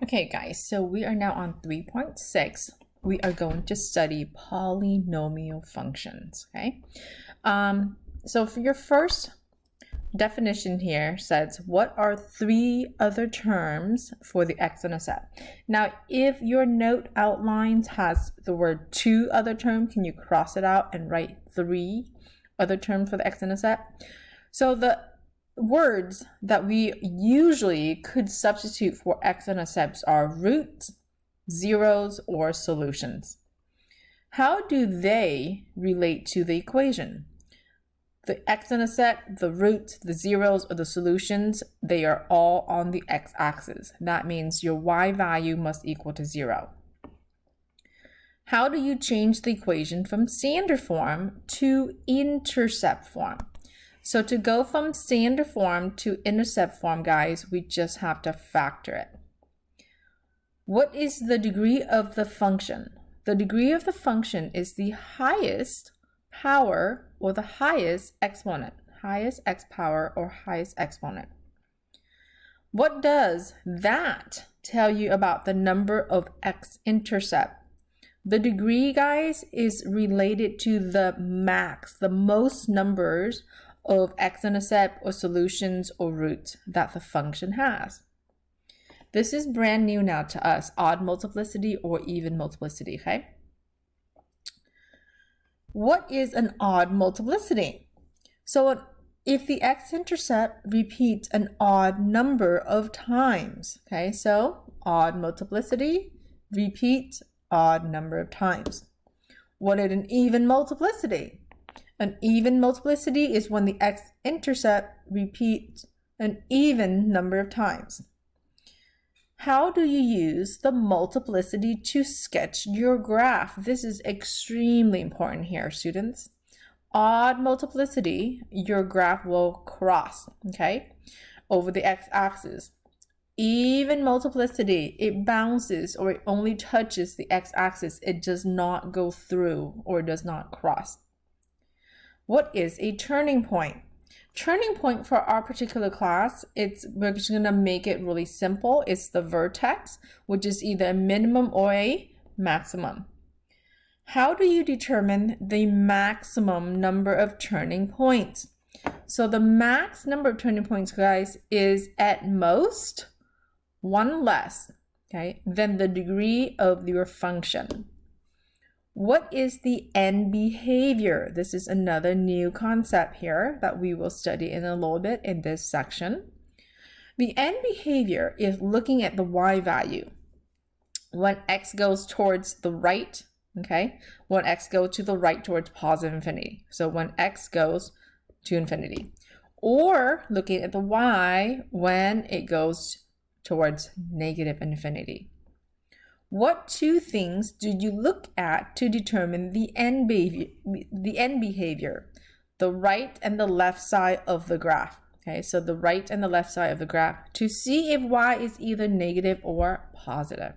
Okay, guys, so we are now on 3.6. We are going to study polynomial functions, okay? So for your first definition here says, what are three other terms for the x in a set? Now, if your note outlines has the word two other terms, can you cross it out and write three other terms for the x in a set? So the words that we usually could substitute for x-intercepts are roots, zeros, or solutions. How do they relate to the equation? The x-intercept, the roots, the zeros, or the solutions, they are all on the x-axis. That means your y value must equal to 0. How do you change the equation from standard form to intercept form? So to go from standard form to intercept form, guys, we just have to factor it. What is the degree of the function? The degree of the function is the highest power or the highest exponent, highest x power or highest exponent. What does that tell you about the number of x-intercept? The degree, guys, is related to the max, the most numbers of x-intercept or solutions or roots that the function has. This is brand new now to us, odd multiplicity or even multiplicity, okay? What is an odd multiplicity? So if the x-intercept repeats an odd number of times, okay? So odd multiplicity repeats odd number of times. What is an even multiplicity? An even multiplicity is when the x-intercept repeats an even number of times. How do you use the multiplicity to sketch your graph? This is extremely important here, students. Odd multiplicity, your graph will cross, okay, over the x-axis. Even multiplicity, it bounces or it only touches the x-axis. It does not go through or does not cross. What is a turning point? Turning point for our particular class, we're just going to make it really simple. It's the vertex, which is either a minimum or a maximum. How do you determine the maximum number of turning points? So the max number of turning points, guys, is at most one less, okay, than the degree of your function. What is the end behavior? This is another new concept here that we will study in a little bit in this section. The end behavior is looking at the y value. When x goes towards the right, okay? When x goes to the right towards positive infinity. So when x goes to infinity. Or looking at the y when it goes towards negative infinity. What two things did you look at to determine the end behavior? The right and the left side of the graph. Okay, so the right and the left side of the graph to see if y is either negative or positive.